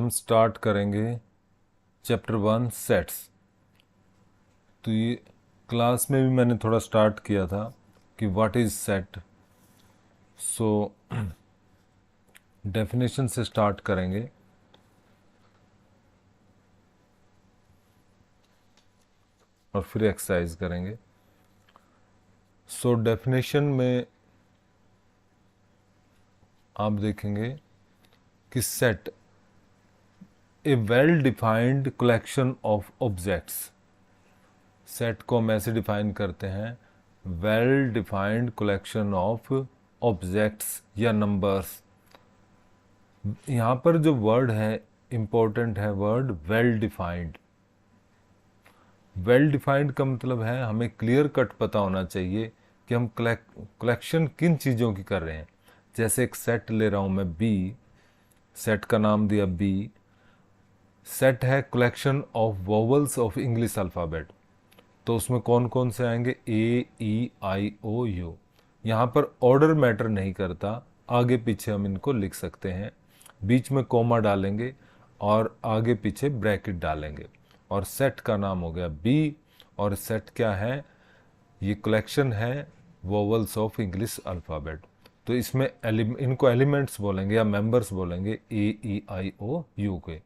हम स्टार्ट करेंगे chapter 1 sets. तो ये क्लास में भी मैंने थोड़ा स्टार्ट किया था कि what is set. So definition से स्टार्ट करेंगे। और फिर एक्सरसाइज करेंगे। सो डेफिनेशन में आप देखेंगे कि set A well defined collection of objects. Set को हम ऐसे डिफाइन करते हैं, well defined collection of objects या नंबर्स। यहाँ पर जो वर्ड है इम्पोर्टेंट है, word well defined. Well defined का मतलब है हमें क्लियर कट पता होना चाहिए कि हम कलेक्शन किन चीज़ों की कर रहे हैं। जैसे एक सेट ले रहा हूँ मैं बी, सेट का नाम दिया बी। सेट है collection of vowels of English alphabet. तो उसमें कौन कौन से आएंगे? ए, ई, आई, ओ, यू। यहाँ पर ऑर्डर मैटर नहीं करता, आगे पीछे हम इनको लिख सकते हैं। बीच में कोमा डालेंगे और आगे पीछे ब्रैकेट डालेंगे। और सेट का नाम हो गया बी। और सेट क्या है? ये कलेक्शन है वोवल्स ऑफ इंग्लिश अल्फ़ाबेट। तो इसमें इनको एलिमेंट्स बोलेंगे या मेंबर्स बोलेंगे, ए, ई, आई, ओ, यू के।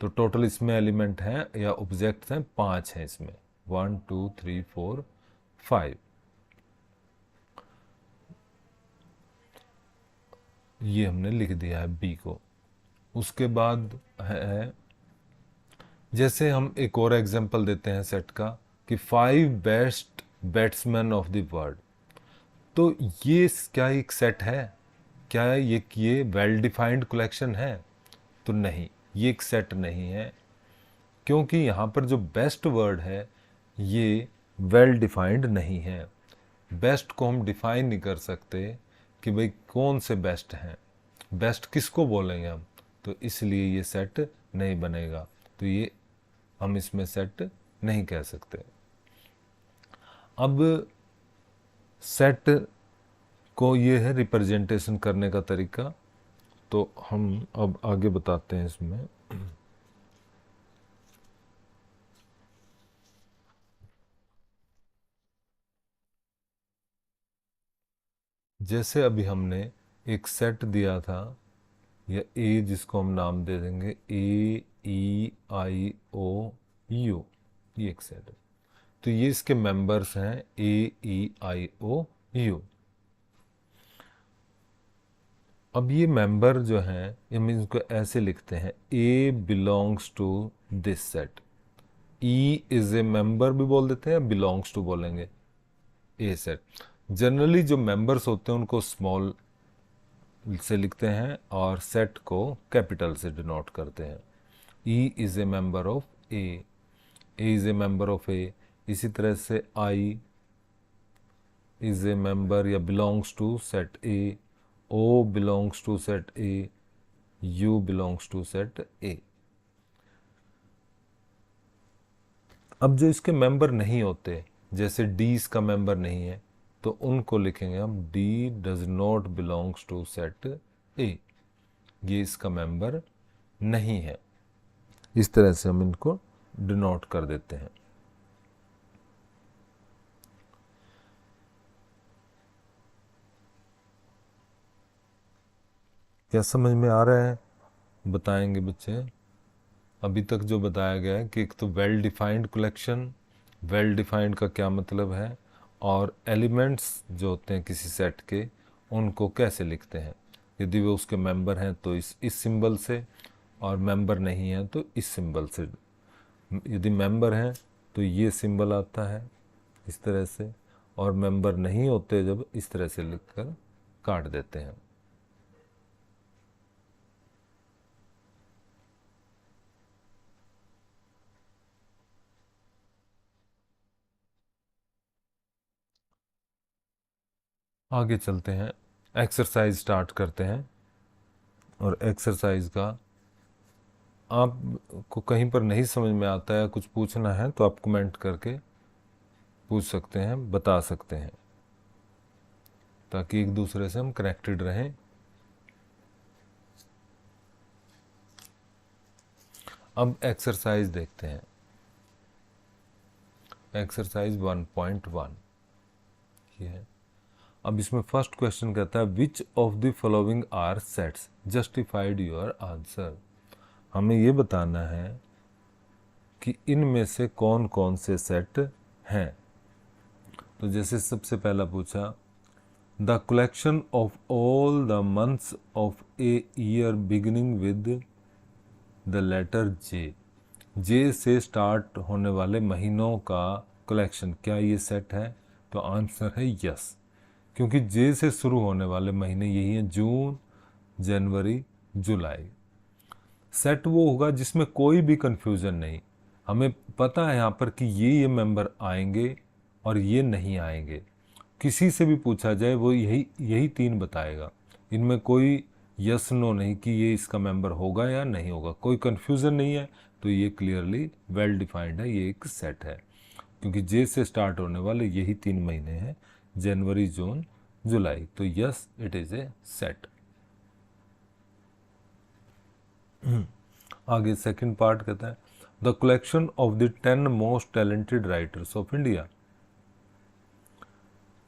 तो टोटल इसमें एलिमेंट हैं या ऑब्जेक्ट्स हैं 5 हैं इसमें, 1 2 3 4 5। ये हमने लिख दिया है बी को। उसके बाद है, जैसे हम एक और एग्जांपल देते हैं सेट का कि 5 best batsman of the world. तो ये क्या एक सेट है? क्या ये वेल डिफाइंड कलेक्शन है? तो नहीं, ये एक सेट नहीं है, क्योंकि यहाँ पर जो बेस्ट वर्ड है ये वेल डिफाइंड नहीं है। बेस्ट को हम डिफाइन नहीं कर सकते कि भाई कौन से बेस्ट हैं, बेस्ट किसको बोलेंगे हम, तो इसलिए ये सेट नहीं बनेगा। तो ये हम इसमें सेट नहीं कह सकते। अब सेट को ये है रिप्रेजेंटेशन करने का तरीका, तो हम अब आगे बताते हैं इसमें। जैसे अभी हमने एक सेट दिया था, या ए जिसको हम नाम दे देंगे ए, ई, आई, ओ, यू, ये एक सेट है। तो ये इसके मेंबर्स हैं ए, ई, आई, ओ, यू। अब ये मेंबर जो हैं हम इनको ऐसे लिखते हैं, A belongs to this set. E is a member भी बोल देते हैं, बिलोंग्स टू बोलेंगे ए सेट। जनरली जो मेंबर्स होते हैं उनको स्मॉल से लिखते हैं और सेट को कैपिटल से डिनोट करते हैं। E is a member of A is a member of A. इसी तरह से आई इज ए मेंबर या belongs to set A, O belongs to set A, U belongs to set A. अब जो इसके मेंबर नहीं होते, जैसे डी इसका मेंबर नहीं है, तो उनको लिखेंगे हम D does not belongs to set A, ये इसका मेंबर नहीं है। इस तरह से हम इनको डिनोट कर देते हैं। क्या समझ में आ रहा है? बताएंगे बच्चे। अभी तक जो बताया गया है कि एक तो well defined collection, well defined का क्या मतलब है, और एलिमेंट्स जो होते हैं किसी सेट के उनको कैसे लिखते हैं। यदि वे उसके मेंबर हैं तो इस सिंबल से, और मेंबर नहीं है तो इस सिंबल से। यदि मेंबर हैं तो ये सिंबल आता है इस तरह से, और मेंबर नहीं होते जब इस तरह से लिखकर काट देते हैं। आगे चलते हैं, एक्सरसाइज स्टार्ट करते हैं। और एक्सरसाइज का आपको कहीं पर नहीं समझ में आता है, कुछ पूछना है तो आप कमेंट करके पूछ सकते हैं, बता सकते हैं, ताकि एक दूसरे से हम कनेक्टेड रहें। अब एक्सरसाइज देखते हैं, एक्सरसाइज 1.1 ये है। अब इसमें फर्स्ट क्वेश्चन कहता है which of the following are sets, justified your answer. हमें ये बताना है कि इनमें से कौन कौन से सेट हैं। तो जैसे सबसे पहला पूछा the collection of all the months of a year beginning with the letter J, J से स्टार्ट होने वाले महीनों का कलेक्शन, क्या ये सेट है? तो आंसर है यस, क्योंकि जे से शुरू होने वाले महीने यही हैं, जून, जनवरी, जुलाई। सेट वो होगा जिसमें कोई भी कंफ्यूजन नहीं, हमें पता है यहाँ पर कि ये मेंबर आएंगे और ये नहीं आएंगे। किसी से भी पूछा जाए वो यही यही तीन बताएगा, इनमें कोई यस नो नहीं कि ये इसका मेंबर होगा या नहीं होगा, कोई कंफ्यूजन नहीं है। तो ये क्लियरली वेल डिफाइंड है, ये एक सेट है, क्योंकि जे से स्टार्ट होने वाले यही 3 महीने हैं, जनवरी, जून, जुलाई। तो yes, it is a set. आगे सेकंड पार्ट कहता है the collection of the 10 most talented writers of India,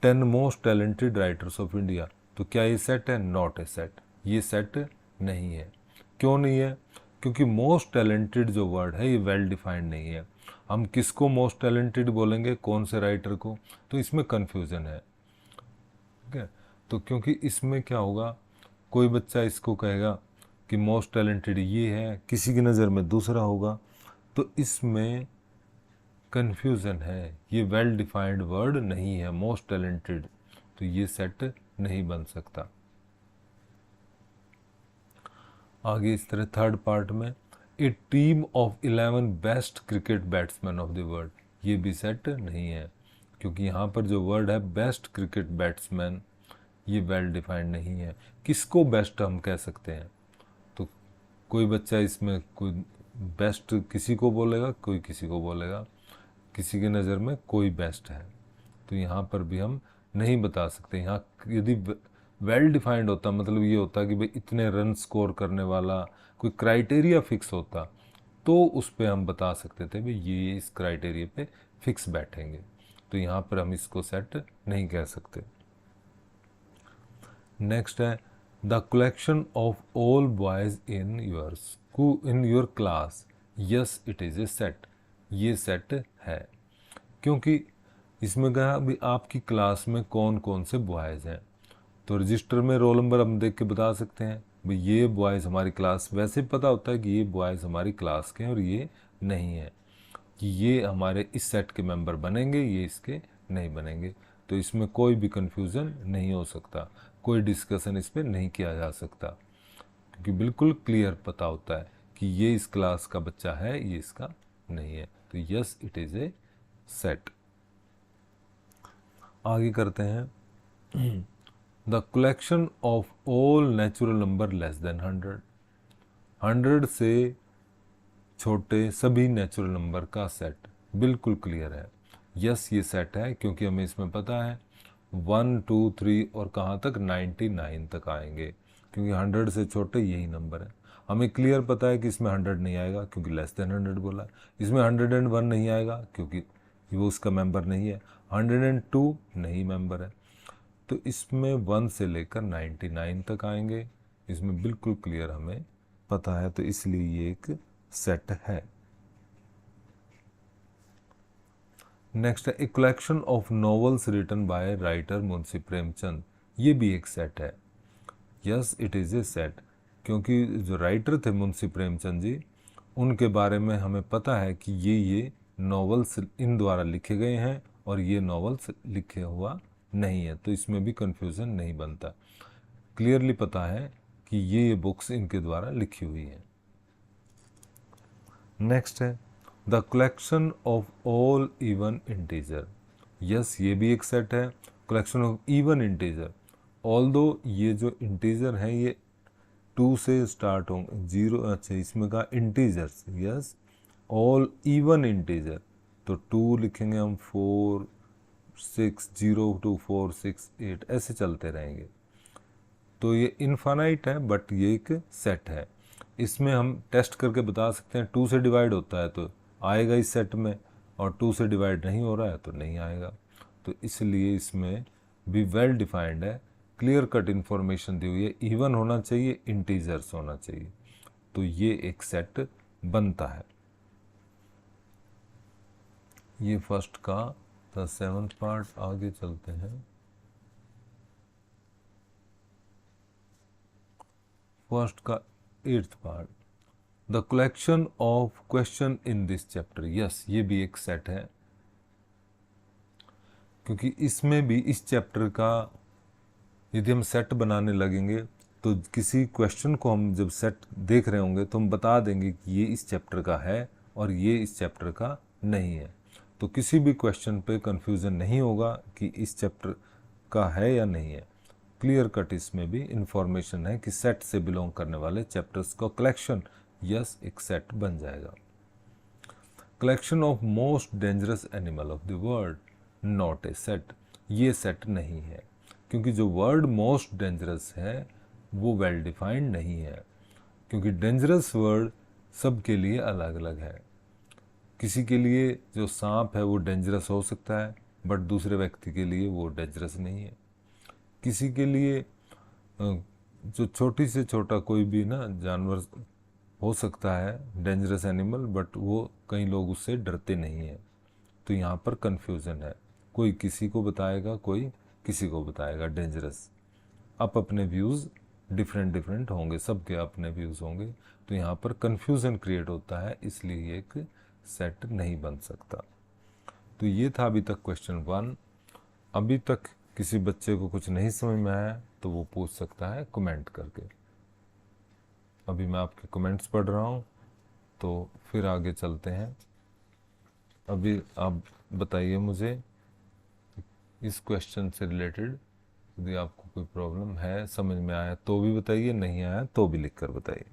10 most talented writers of India. तो क्या ये सेट है? नॉट ए सेट, ये सेट नहीं है। क्यों नहीं है? क्योंकि मोस्ट टैलेंटेड जो वर्ड है ये वेल डिफाइंड नहीं है। हम किसको मोस्ट टैलेंटेड बोलेंगे, कौन से राइटर को? तो इसमें कन्फ्यूज़न है, ठीक है। तो क्योंकि इसमें क्या होगा, कोई बच्चा इसको कहेगा कि मोस्ट टैलेंटेड ये है, किसी की नज़र में दूसरा होगा, तो इसमें कन्फ्यूज़न है, ये वेल डिफाइंड वर्ड नहीं है मोस्ट टैलेंटेड, तो ये सेट नहीं बन सकता। आगे इस तरह थर्ड पार्ट में a team of 11 best cricket batsman of the world, ये भी सेट नहीं है, क्योंकि यहाँ पर जो वर्ड है बेस्ट क्रिकेट बैट्समैन, ये वेल डिफाइंड नहीं है। किसको बेस्ट हम कह सकते हैं? तो कोई बच्चा इसमें कोई बेस्ट किसी को बोलेगा, कोई किसी को बोलेगा, किसी की नज़र में कोई बेस्ट है, तो यहाँ पर भी हम नहीं बता सकते। यहाँ यदि वेल डिफाइंड होता, मतलब ये होता कि भाई इतने रन स्कोर करने वाला कोई क्राइटेरिया फिक्स होता, तो उस पर हम बता सकते थे भाई ये इस क्राइटेरिया पे फिक्स बैठेंगे। तो यहाँ पर हम इसको सेट नहीं कह सकते। नेक्स्ट है the collection of all boys in your class, yes it is a set, ये सेट है, क्योंकि इसमें कहा भी आपकी क्लास में कौन कौन से बॉयज़ हैं। तो रजिस्टर में रोल नंबर हम देख के बता सकते हैं भाई ये बॉयज़ हमारी क्लास, वैसे पता होता है कि ये बॉयज़ हमारी क्लास के हैं और ये नहीं है, कि ये हमारे इस सेट के मेंबर बनेंगे, ये इसके नहीं बनेंगे। तो इसमें कोई भी कंफ्यूजन नहीं हो सकता, कोई डिस्कशन इस पर नहीं किया जा सकता, क्योंकि बिल्कुल क्लियर पता होता है कि ये इस क्लास का बच्चा है, ये इसका नहीं है। तो yes it is a set. आगे करते हैं the collection of all natural number less than 100, 100 से छोटे सभी नेचुरल नंबर का सेट, बिल्कुल क्लियर है, यस ये सेट है, क्योंकि हमें इसमें पता है 1, 2, 3 और कहाँ तक 99 तक आएंगे, क्योंकि 100 से छोटे यही नंबर है। हमें क्लियर पता है कि इसमें 100 नहीं आएगा, क्योंकि लेस देन 100 बोला है। इसमें 101 नहीं आएगा, क्योंकि वो उसका मेंबर नहीं है। 102 नहीं मेंबर है। तो इसमें 1 से लेकर 99 तक आएंगे, इसमें बिल्कुल क्लियर हमें पता है, तो इसलिए ये एक सेट है। नेक्स्ट है a collection of novels written by writer Munshi Premchand, ये भी एक सेट है, yes it is a set, क्योंकि जो राइटर थे मुंशी प्रेमचंद जी, उनके बारे में हमें पता है कि ये नॉवेल्स इन द्वारा लिखे गए हैं और ये नॉवेल्स लिखे हुआ नहीं है, तो इसमें भी कंफ्यूजन नहीं बनता, क्लियरली पता है कि ये बुक्स इनके द्वारा लिखी हुई हैं। नेक्स्ट है the collection of all even integer, yes ये भी एक सेट है, collection of even integer, although ये जो इंटीजर है ये 2 से स्टार्ट होंगे, 0, अच्छा इसमें कहा integers, yes all even integer, तो 2 लिखेंगे हम, 4, 6, 0 2 4 6 8 ऐसे चलते रहेंगे, तो ये इनफाइनाइट है, बट ये एक सेट है, इसमें हम टेस्ट करके बता सकते हैं 2 से डिवाइड होता है तो आएगा इस सेट में, और 2 से डिवाइड नहीं हो रहा है तो नहीं आएगा। तो इसलिए इसमें भी वेल डिफाइंड है, क्लियर कट इन्फॉर्मेशन दी हुई है, इवन होना चाहिए, इंटीजर्स होना चाहिए, तो ये एक सेट बनता है। ये फर्स्ट का था 7th पार्ट। आगे चलते हैं। फर्स्ट का 8th part, the collection of question in this chapter. Yes, ये भी एक सेट है, क्योंकि इसमें भी इस चैप्टर का यदि हम सेट बनाने लगेंगे तो किसी क्वेश्चन को हम जब सेट देख रहे होंगे तो हम बता देंगे कि ये इस चैप्टर का है और ये इस चैप्टर का नहीं है। तो किसी भी क्वेश्चन पे कंफ्यूजन नहीं होगा कि इस चैप्टर का है या नहीं है। क्लियर कट इसमें भी इंफॉर्मेशन है कि सेट से बिलोंग करने वाले चैप्टर्स का कलेक्शन, यस, एक सेट बन जाएगा। Collection of most dangerous animal of the world, not a set. ये सेट नहीं है, क्योंकि जो वर्ड मोस्ट डेंजरस है वो वेल डिफाइंड नहीं है, क्योंकि डेंजरस वर्ड सबके लिए अलग अलग है। किसी के लिए जो सांप है वो डेंजरस हो सकता है, बट दूसरे व्यक्ति के लिए वो डेंजरस नहीं है। किसी के लिए जो छोटी से छोटा कोई भी ना जानवर हो सकता है डेंजरस एनिमल, बट वो कई लोग उससे डरते नहीं हैं। तो यहाँ पर कंफ्यूजन है, कोई किसी को बताएगा, कोई किसी को बताएगा डेंजरस। अपने व्यूज़ डिफरेंट डिफरेंट होंगे, सबके अपने व्यूज़ होंगे, तो यहाँ पर कंफ्यूजन क्रिएट होता है, इसलिए ये एक सेट नहीं बन सकता। तो ये था अभी तक क्वेश्चन 1। अभी तक किसी बच्चे को कुछ नहीं समझ में आया तो वो पूछ सकता है कमेंट करके। अभी मैं आपके कमेंट्स पढ़ रहा हूँ, तो फिर आगे चलते हैं। अभी आप बताइए मुझे इस क्वेश्चन से रिलेटेड, यदि आपको कोई प्रॉब्लम है, समझ में आया तो भी बताइए, नहीं आया तो भी लिख कर बताइए।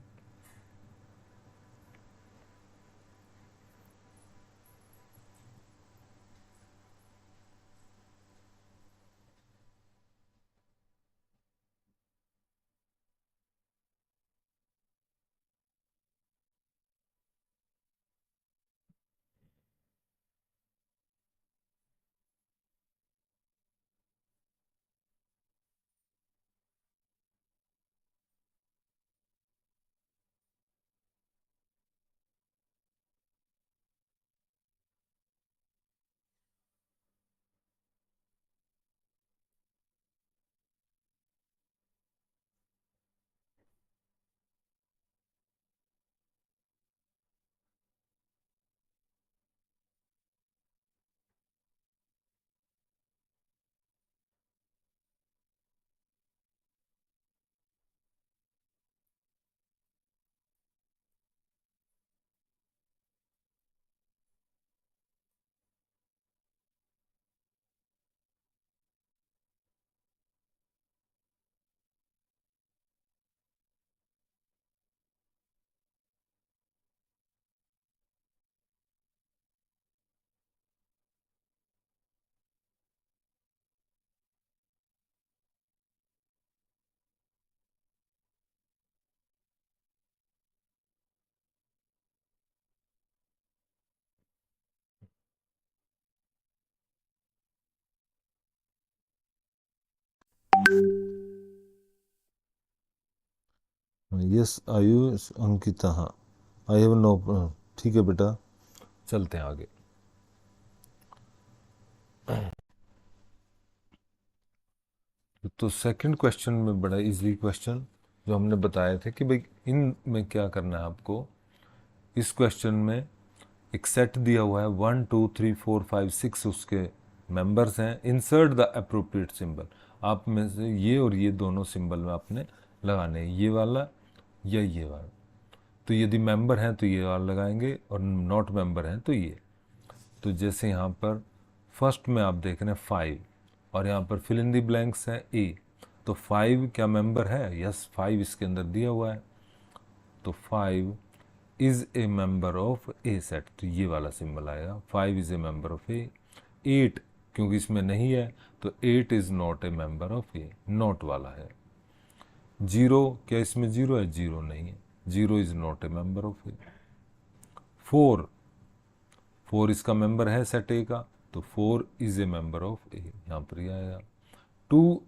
यस आयुष अंकिता, हाँ, आई हैव नो, ठीक है बेटा, चलते हैं आगे। तो सेकंड क्वेश्चन में बड़ा इजी क्वेश्चन जो हमने बताए थे कि भाई इन में क्या करना है आपको। इस क्वेश्चन में एक सेट दिया हुआ है, 1 2 3 4 5 6 उसके मेंबर्स हैं। इंसर्ट द अप्रोप्रिएट सिंबल, आप में से ये और ये दोनों सिंबल में आपने लगाने हैं, ये वाला या ये वाला। तो यदि मेंबर हैं तो ये वाला लगाएंगे, और नॉट मेंबर हैं तो ये। तो जैसे यहाँ पर फर्स्ट में आप देख रहे हैं 5, और यहाँ पर फिल इन दी ब्लैंक्स है ए। तो 5 क्या मेंबर है? यस, 5 इसके अंदर दिया हुआ है, तो 5 is a member of A set, तो ये वाला सिंबल आएगा, 5 इज ए मेंबर ऑफ ए। 8 क्योंकि इसमें नहीं है तो 8 is not a member of A, not वाला है। 0 क्या इसमें 0 है? 0 नहीं है, 0 is not a member of A. 4 4 इसका मेंबर है सेट ए का, तो 4 इज ए मेंबर ऑफ ए, यहाँ पर ही आएगा। 2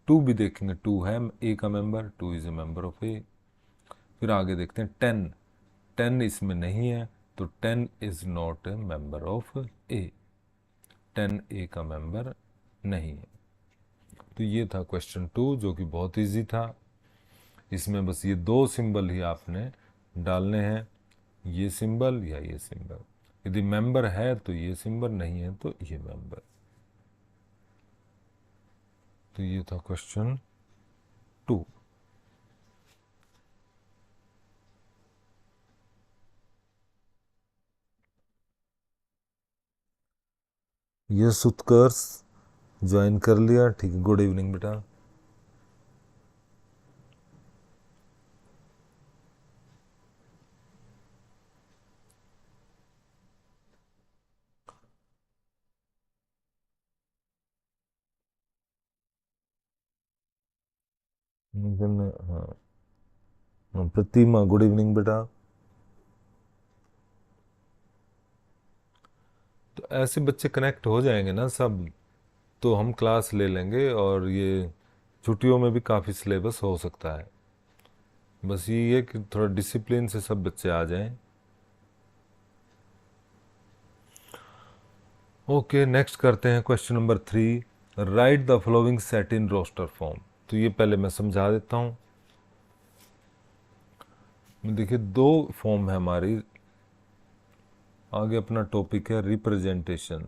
2 भी देखेंगे, 2 है ए का member, 2 is a member of A. फिर आगे देखते हैं 10 10 इसमें नहीं है, तो 10 is not a member of A, 10 A का मेंबर नहीं है। तो ये था क्वेश्चन 2, जो कि बहुत इजी था। इसमें बस ये दो सिंबल ही आपने डालने हैं, ये सिंबल या ये सिंबल। यदि मेंबर है तो ये सिंबल, नहीं है तो ये मेंबर। तो ये था क्वेश्चन 2। ये उत्कर्ष ज्वाइन कर लिया, ठीक है, गुड इवनिंग बेटा। हाँ, प्रतिमा गुड इवनिंग बेटा। तो ऐसे बच्चे कनेक्ट हो जाएंगे ना सब, तो हम क्लास ले लेंगे, और ये छुट्टियों में भी काफ़ी सिलेबस हो सकता है। बस ये है कि थोड़ा डिसिप्लिन से सब बच्चे आ जाएं। ओके, नेक्स्ट करते हैं question number 3। Write the following set in roster form. तो ये पहले मैं समझा देता हूँ। देखिए, दो फॉर्म है हमारी। आगे अपना टॉपिक है रिप्रेजेंटेशन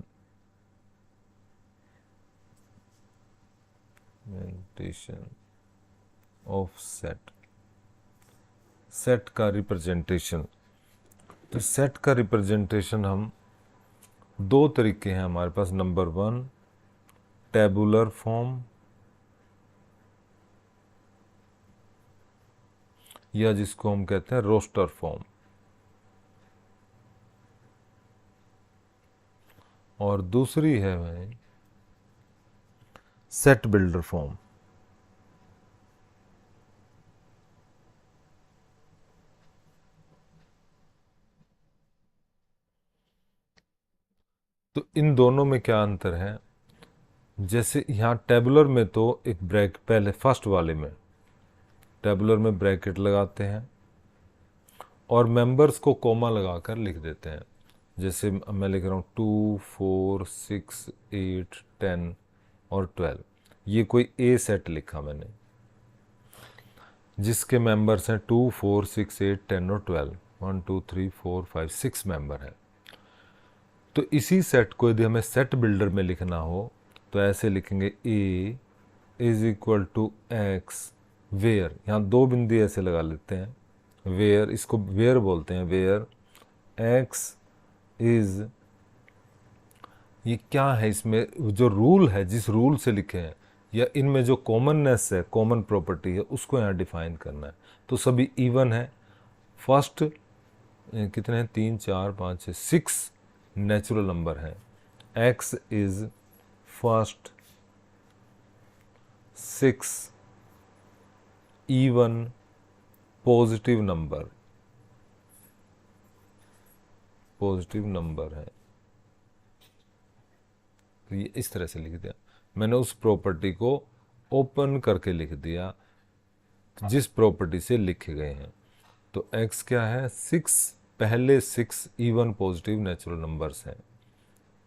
ऑफ सेट, सेट का रिप्रेजेंटेशन। तो सेट का रिप्रेजेंटेशन हम दो तरीके हैं हमारे पास। नंबर 1 टेबुलर फॉर्म, या जिसको हम कहते हैं रोस्टर फॉर्म, और दूसरी है भाई सेट बिल्डर फॉर्म। तो इन दोनों में क्या अंतर है? जैसे यहाँ टेबुलर में तो एक ब्रैक, पहले फर्स्ट वाले में टेबुलर में ब्रैकेट लगाते हैं और मेंबर्स को कोमा लगाकर लिख देते हैं। जैसे मैं लिख रहा हूँ 2 4 6 8 10 और 12, ये कोई ए सेट लिखा मैंने, जिसके मेंबर्स हैं 2 4 6 8 10 और 12, 1 2 3 4 5 6 मेंबर हैं। तो इसी सेट को यदि हमें सेट बिल्डर में लिखना हो तो ऐसे लिखेंगे A is equal to X where, यहाँ दो बिंदु ऐसे लगा लेते हैं, वेयर, इसको वेयर बोलते हैं, वेयर एक्स इज, ये क्या है, इसमें जो रूल है, जिस रूल से लिखे हैं, या इनमें जो कॉमननेस है, कॉमन प्रॉपर्टी है, उसको यहाँ डिफाइन करना है। तो सभी इवन है। फर्स्ट कितने हैं, 3 4 5 6 6 नेचुरल नंबर है। X is first 6 even positive number, positive number है। तो ये इस तरह से लिख दिया मैंने, उस प्रॉपर्टी को ओपन करके लिख दिया जिस प्रॉपर्टी से लिखे गए हैं। तो x क्या है, 6, पहले 6 इवन पॉजिटिव नेचुरल नंबर्स हैं,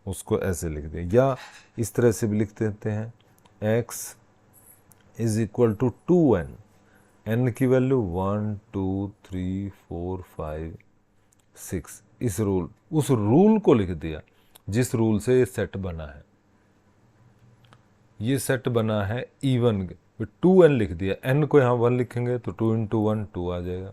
उसको ऐसे लिख दिया। या इस तरह से भी लिख देते हैं, x is equal to 2n, n की वैल्यू 1 2 3 4 5 6, इस रूल, उस रूल को लिख दिया जिस रूल से ये सेट बना है। ये सेट बना है इवन, 2n लिख दिया, n को यहाँ 1 लिखेंगे तो 2 इंटू 1 2 आ जाएगा,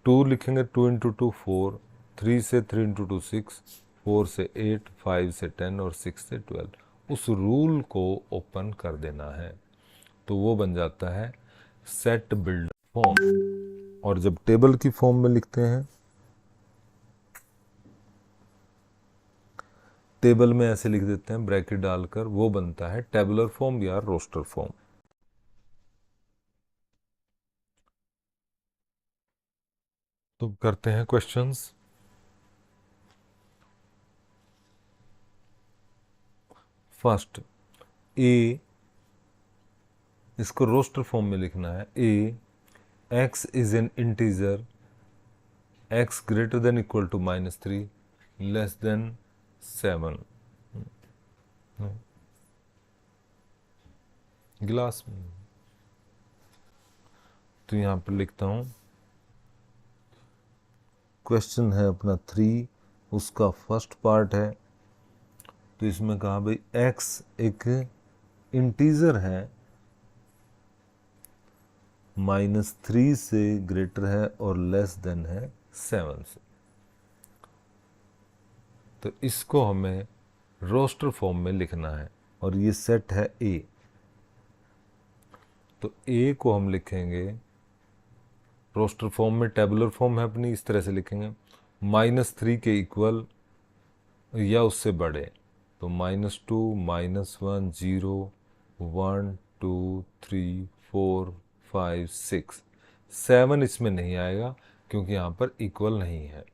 2 लिखेंगे 2 इंटू 2 4, 3 से 3 इंटू 2 6, 4 से 8, 5 से 10 और 6 से 12। उस रूल को ओपन कर देना है, तो वो बन जाता है सेट बिल्डर फॉर्म। और जब टेबल की फॉर्म में लिखते हैं, टेबल में ऐसे लिख देते हैं ब्रैकेट डालकर, वो बनता है टेबुलर फॉर्म या रोस्टर फॉर्म। तो करते हैं क्वेश्चंस। फर्स्ट, ए, इसको रोस्टर फॉर्म में लिखना है। A, X is an integer, X greater than equal to -3 less than 7। गिलास में, तो यहाँ पर लिखता हूँ, क्वेश्चन है अपना 3, उसका फर्स्ट पार्ट है। तो इसमें कहा भाई x एक इंटीजर है, -3 से ग्रेटर है और लेस देन है 7 से। तो इसको हमें रोस्टर फॉर्म में लिखना है और ये सेट है A। तो A को हम लिखेंगे रोस्टर फॉर्म में, टेबुलर फॉर्म है अपनी, इस तरह से लिखेंगे, -3 के इक्वल या उससे बड़े। तो -2, -1, 0, 1, 2, 3, 4, 5, 6, 7 इसमें नहीं आएगा क्योंकि यहाँ पर इक्वल नहीं है।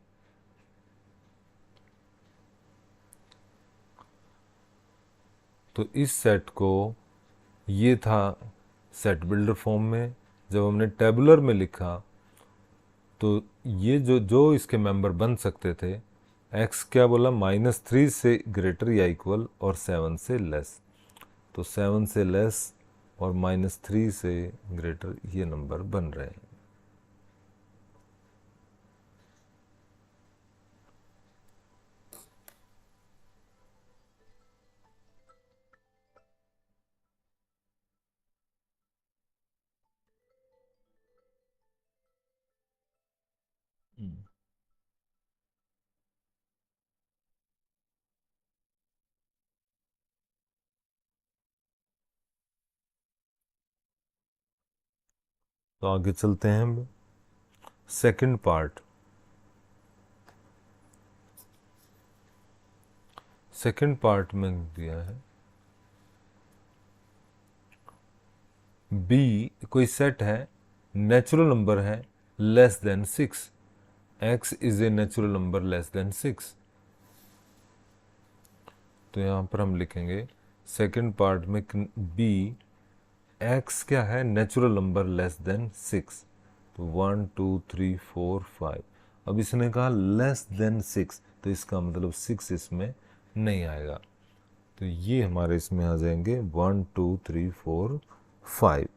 तो इस सेट को, ये था सेट बिल्डर फॉर्म में। जब हमने टेबुलर में लिखा तो ये जो जो इसके मेंबर बन सकते थे, एक्स क्या बोला, -3 से ग्रेटर या इक्वल और 7 से लेस। तो 7 से लेस और -3 से ग्रेटर ये नंबर बन रहे हैं। तो आगे चलते हैं हम। सेकंड पार्ट, सेकंड पार्ट में दिया है बी कोई सेट है, नेचुरल नंबर है less than 6, x is a natural number less than 6। तो यहाँ पर हम लिखेंगे सेकंड पार्ट में बी, एक्स क्या है, नेचुरल नंबर लेस देन 6। तो 1, 2, 3, 4, 5। अब इसने कहा लेस देन 6, तो इसका मतलब 6 इसमें नहीं आएगा। तो ये हमारे इसमें आ जाएंगे 1, 2, 3, 4, 5।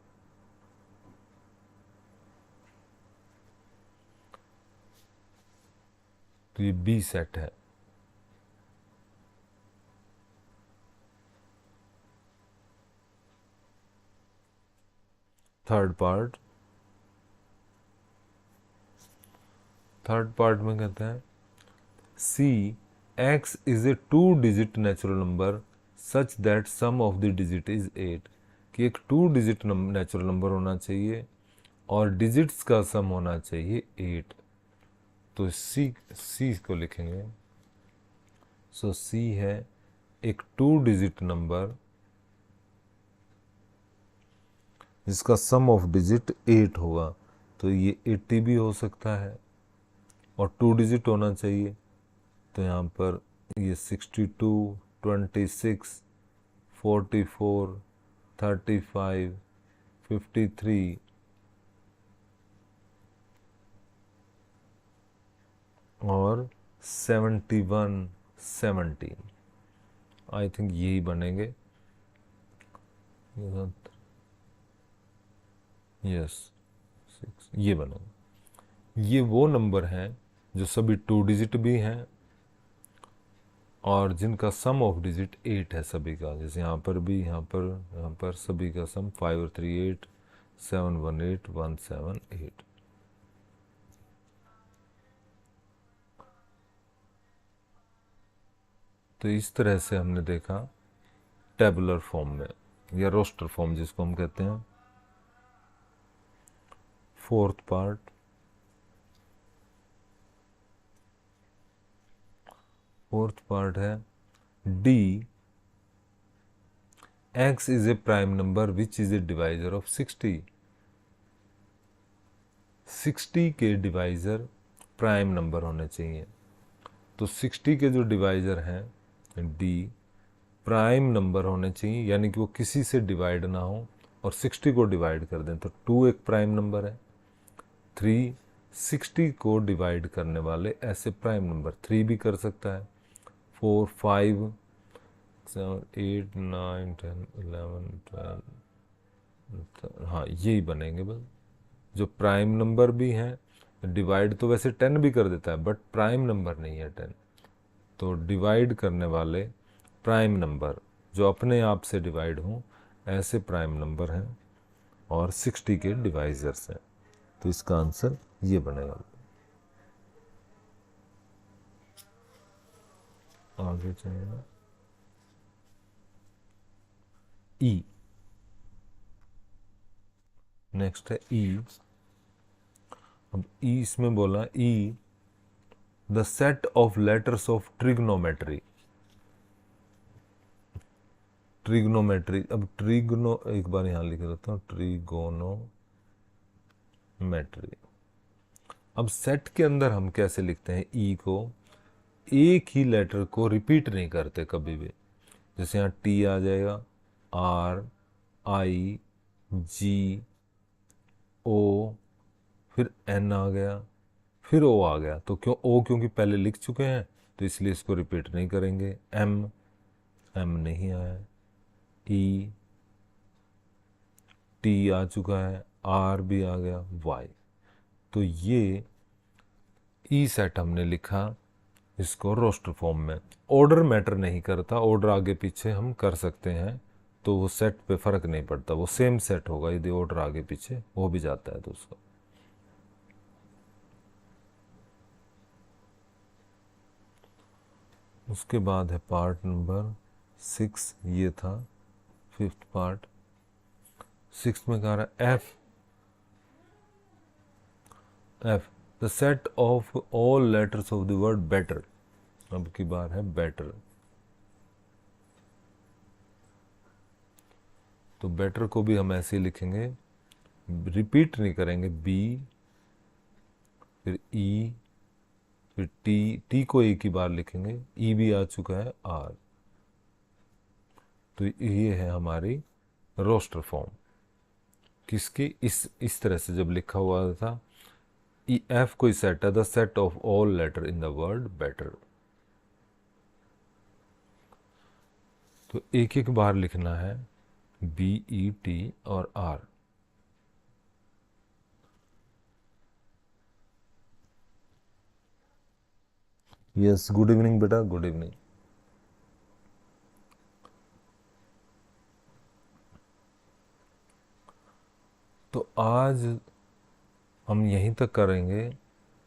तो ये बी सेट है। थर्ड पार्ट, थर्ड पार्ट में कहते हैं C, X is a 2 digit natural number such that sum of the digit is 8। कि एक 2 डिजिट नेचुरल नंबर होना चाहिए और डिजिट्स का सम होना चाहिए 8। तो सी को लिखेंगे। सो सी है एक 2 डिजिट नंबर जिसका सम ऑफ डिजिट 8 होगा। तो ये 80 भी हो सकता है और 2 डिजिट होना चाहिए। तो यहाँ पर ये 62, 26, 44, 35, 53 और 71, 17, आई थिंक यही बनेंगे। यस, 6 ये बनेंगे। ये वो नंबर हैं जो सभी 2 डिजिट भी हैं और जिनका सम ऑफ डिजिट 8 है सभी का। जैसे यहाँ पर भी, यहाँ पर सभी का सम 5 और 3 8, 7 1 8, 1 7 8। तो इस तरह से हमने देखा टेबुलर फॉर्म में या रोस्टर फॉर्म जिसको हम कहते हैं। फोर्थ पार्ट, फोर्थ पार्ट है D, x is A prime number which is a divisor of 60। 60 के डिवाइजर प्राइम नंबर होने चाहिए। तो 60 के जो डिवाइजर हैं डी प्राइम नंबर होने चाहिए, यानी कि वो किसी से डिवाइड ना हो और 60 को डिवाइड कर दें। तो 2 एक प्राइम नंबर है, 3 60 को डिवाइड करने वाले ऐसे प्राइम नंबर 3 भी कर सकता है, 4 5 7 8 9 10 11 12, हाँ यही बनेंगे बस। जो प्राइम नंबर भी हैं डिवाइड तो वैसे 10 भी कर देता है, बट प्राइम नंबर नहीं है 10। तो डिवाइड करने वाले प्राइम नंबर जो अपने आप से डिवाइड हों ऐसे प्राइम नंबर हैं और 60 के डिवाइजर्स हैं। तो इसका आंसर ये बनेगा। आगे चलेगा ई। नेक्स्ट है ई। अब ई इसमें बोला E the set of letters of trigonometry. Trigonometry, अब ट्रिग्नो एक बार यहां लिख देता हूं, ट्रिगोनोमेट्री। अब सेट के अंदर हम कैसे लिखते हैं ई को, एक ही लेटर को रिपीट नहीं करते कभी भी। जैसे यहाँ टी आ जाएगा, आर, आई, जी, ओ, फिर एन आ गया, फिर ओ आ गया। तो क्यों ओ, क्योंकि पहले लिख चुके हैं तो इसलिए इसको रिपीट नहीं करेंगे। एम, एम नहीं आया। ई, टी आ चुका है, आर भी आ गया, वाई। तो ये ई सेट हमने लिखा इसको रोस्टर फॉर्म में। ऑर्डर मैटर नहीं करता, ऑर्डर आगे पीछे हम कर सकते हैं, तो वो सेट पे फर्क नहीं पड़ता, वो सेम सेट होगा। यदि ऑर्डर आगे पीछे हो भी जाता है तो उसका। उसके बाद है पार्ट नंबर 6, ये था 5th पार्ट। 6th में कह रहा है F, F the set of all letters of the word better. अब की बार है बेटर। तो बेटर को भी हम ऐसे ही लिखेंगे, रिपीट नहीं करेंगे। बी, फिर ई, फिर टी, टी को एक ही बार लिखेंगे। ई भी आ चुका है, आर। तो ये है हमारी रोस्टर फॉर्म किसकी, इस तरह से जब लिखा हुआ था ई एफ कोई सेट है, the set of all letter in the word better. तो एक एक बार लिखना है बी, ई, टी और आर। यस, गुड इवनिंग बेटा, गुड इवनिंग। तो आज हम यहीं तक करेंगे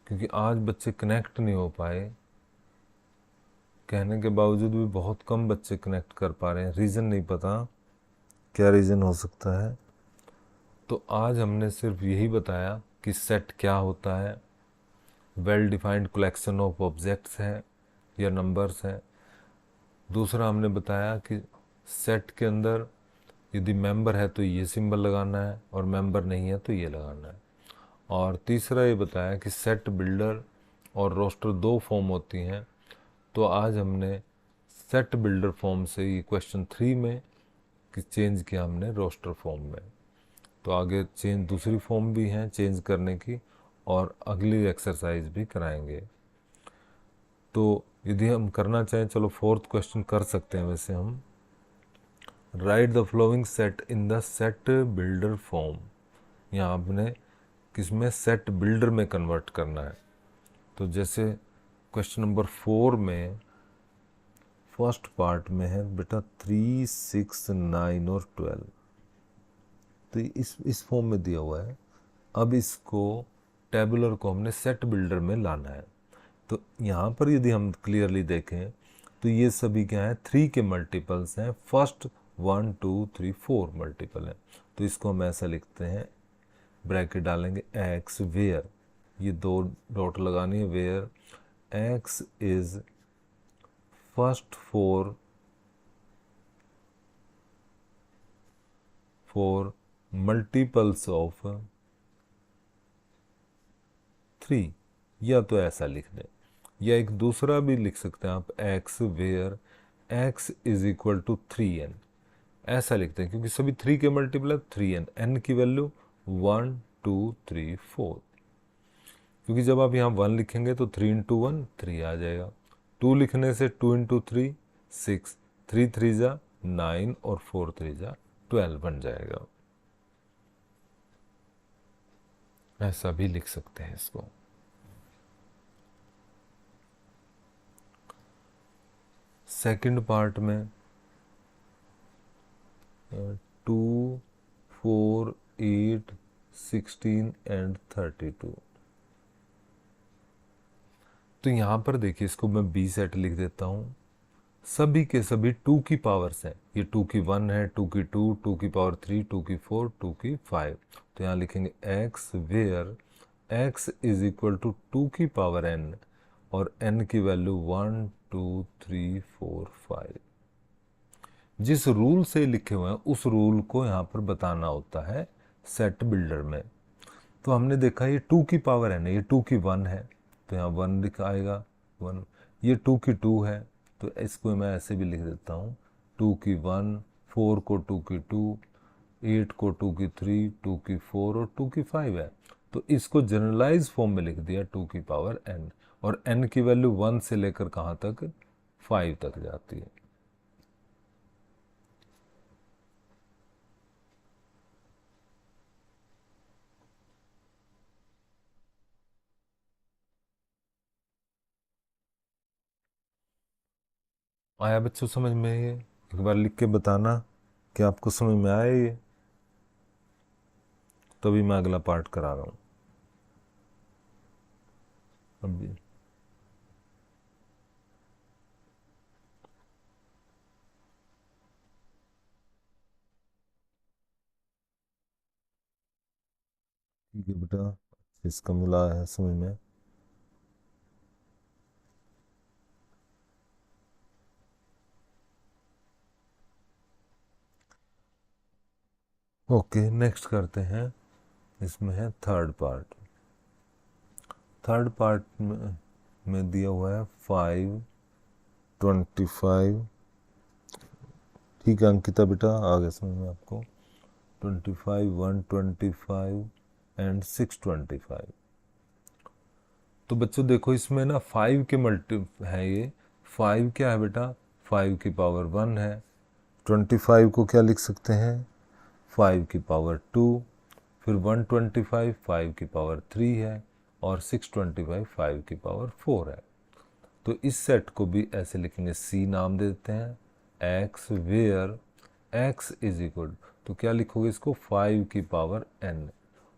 क्योंकि आज बच्चे कनेक्ट नहीं हो पाए। कहने के बावजूद भी बहुत कम बच्चे कनेक्ट कर पा रहे हैं। रीज़न नहीं पता, क्या रीज़न हो सकता है। तो आज हमने सिर्फ यही बताया कि सेट क्या होता है, well defined collection of objects है या नंबर्स है। दूसरा हमने बताया कि सेट के अंदर यदि मेंबर है तो ये सिंबल लगाना है और मेंबर नहीं है तो ये लगाना है। और तीसरा ये बताया कि सेट बिल्डर और रोस्टर 2 फॉर्म होती हैं। तो आज हमने सेट बिल्डर फॉर्म से ये क्वेश्चन 3 में कि चेंज किया हमने रोस्टर फॉर्म में। तो आगे चेंज दूसरी फॉर्म भी हैं चेंज करने की, और अगली एक्सरसाइज भी कराएंगे। तो यदि हम करना चाहें, चलो 4th क्वेश्चन कर सकते हैं वैसे हम। Right the flowing set in the set builder form. यहाँ आपने किसमें, सेट बिल्डर में कन्वर्ट करना है। तो जैसे क्वेश्चन नंबर 4 में फर्स्ट पार्ट में है बेटा 3, 6, 9 और 12। तो इस फॉर्म में दिया हुआ है। अब इसको टेबुलर को हमने सेट बिल्डर में लाना है। तो यहाँ पर यदि हम क्लियरली देखें तो ये सभी क्या है, 3 के मल्टीपल्स हैं। फर्स्ट 1, 2, 3, 4 मल्टीपल है। तो इसको हम ऐसा लिखते हैं, ब्रैकेट डालेंगे एक्स वेयर, ये 2 डॉट लगानी है, where x is first 4 multiples of 3। या तो ऐसा लिख दें, या एक दूसरा भी लिख सकते हैं आप, x where x is equal to 3n, ऐसा लिखते हैं क्योंकि सभी 3 के मल्टीपल है 3n, n की वैल्यू 1 2 3 4, क्योंकि जब आप यहाँ 1 लिखेंगे तो 3 इंटू 1 3 आ जाएगा, 2 लिखने से 2 इंटू 3 6, 3 3 जा 9 और 4 3 जा 12 बन जाएगा। ऐसा भी लिख सकते हैं इसको। सेकंड पार्ट में 2 4 8 16 एंड 32, तो यहाँ पर देखिए इसको मैं बी सेट लिख देता हूँ, सभी के सभी 2 की पावर्स हैं, ये 2 की 1 है, 2 की 2, 2 की पावर 3, 2 की 4, 2 की 5, तो यहाँ लिखेंगे x where x is equal to 2 की पावर n और n की वैल्यू 1 2 3 4 5। जिस रूल से लिखे हुए हैं उस रूल को यहाँ पर बताना होता है सेट बिल्डर में। तो हमने देखा ये 2 की पावर n है, ये 2 की 1 है तो यहाँ 1 लिखाएगा 1, ये 2 की 2 है तो इसको मैं ऐसे भी लिख देता हूँ 2 की 1, 4 को 2 की 2, 8 को 2 की 3, 2 की 4 और 2 की 5 है, तो इसको जनरलाइज फॉर्म में लिख दिया 2 की पावर n, और n की वैल्यू 1 से लेकर कहाँ तक 5 तक जाती है। आया बच्चों समझ में? ये एक बार लिख के बताना कि आपको समझ में आया ये, तभी मैं अगला पार्ट करा रहा हूँ अभी। ठीक है बेटा, इसका मिला है समझ में। ओके नेक्स्ट करते हैं, इसमें है थर्ड पार्ट। थर्ड पार्ट में दिया हुआ है 5 25, ठीक है अंकिता बेटा आ गया समझ में आपको, 25 125 एंड 625। तो बच्चों देखो इसमें ना 5 के मल्टी है, ये 5 क्या है बेटा, 5 की पावर 1 है, 25 को क्या लिख सकते हैं 5 की पावर 2, फिर 125 5 की पावर 3 है और 625 5 की पावर 4 है। तो इस सेट को भी ऐसे लिखेंगे, सी नाम दे देते हैं x where x is equal, तो क्या लिखोगे इसको 5 की पावर n,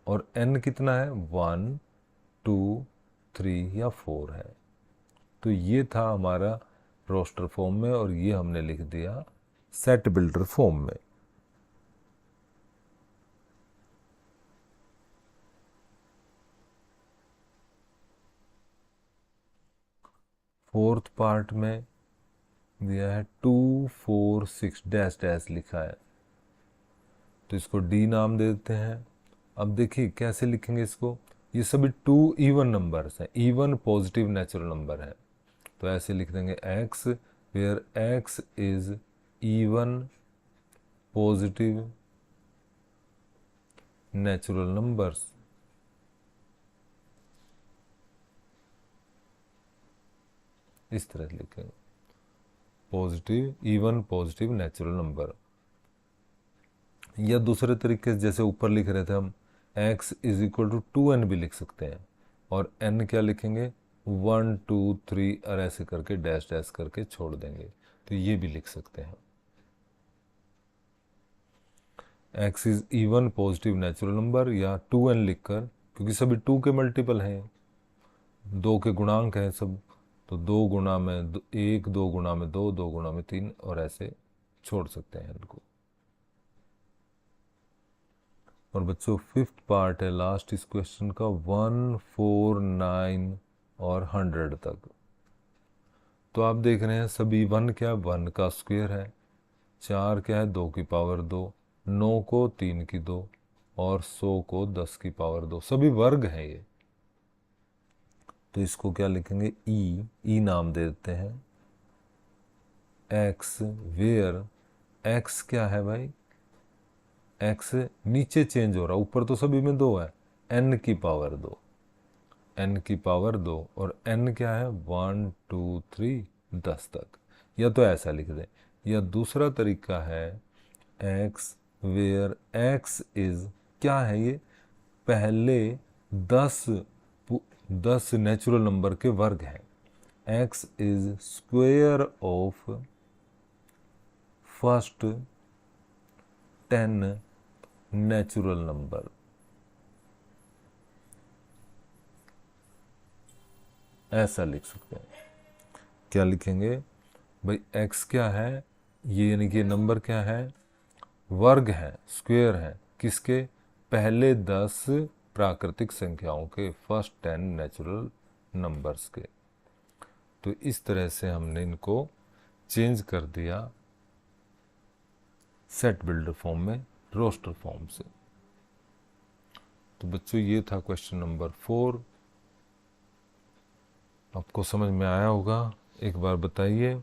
और n कितना है 1 2 3 या 4 है। तो ये था हमारा रोस्टर फॉर्म में और ये हमने लिख दिया सेट बिल्डर फॉर्म में। फोर्थ पार्ट में दिया है 2 4 6 डैश डैश लिखा है, तो इसको डी नाम दे देते हैं। अब देखिए कैसे लिखेंगे इसको, ये सभी 2 इवन नंबर्स हैं, इवन पॉजिटिव नेचुरल नंबर है, तो ऐसे लिख देंगे x where x is even positive natural numbers. इस तरह से लिखेंगे positive even positive natural number, या दूसरे तरीके से जैसे ऊपर लिख रहे थे हम x is equal to 2n भी लिख सकते हैं, और n क्या लिखेंगे 1 2 3 और ऐसे करके डैश डैश करके छोड़ देंगे, तो ये भी लिख सकते हैं x is even positive natural number, या 2n लिखकर, क्योंकि सभी 2 के मल्टीपल हैं, 2 के गुणांक हैं सब, तो 2 गुणा में 1, 2 गुणा में 2, 2 गुणा में 3 और ऐसे छोड़ सकते हैं इनको। और बच्चों फिफ्थ पार्ट है लास्ट इस क्वेश्चन का 1 4 9 और 100 तक। तो आप देख रहे हैं सभी 1 क्या 1 का स्क्वायर है, 4 क्या है 2 की पावर 2, 9 को 3 की 2 और 100 को 10 की पावर 2, सभी वर्ग हैं ये। तो इसको क्या लिखेंगे, ई नाम दे देते हैं एक्स, वेयर एक्स क्या है भाई, एक्स नीचे चेंज हो रहा, ऊपर तो सभी में 2 है, n की पावर 2, n की पावर 2, और n क्या है 1 2 3 10 तक। या तो ऐसा लिख दें, या दूसरा तरीका है x वेयर x इज, क्या है ये, पहले 10 नेचुरल नंबर के वर्ग हैं, x is square of first 10 natural number. ऐसा लिख सकते हैं। क्या लिखेंगे भाई, x क्या है, ये यानी कि नंबर क्या है, वर्ग है, स्क्वायर है, किसके, पहले 10 प्राकृतिक संख्याओं के, फर्स्ट 10 नेचुरल नंबर्स के। तो इस तरह से हमने इनको चेंज कर दिया सेट बिल्डर फॉर्म में रोस्टर फॉर्म से। तो बच्चों ये था क्वेश्चन नंबर 4। आपको समझ में आया होगा, एक बार बताइए।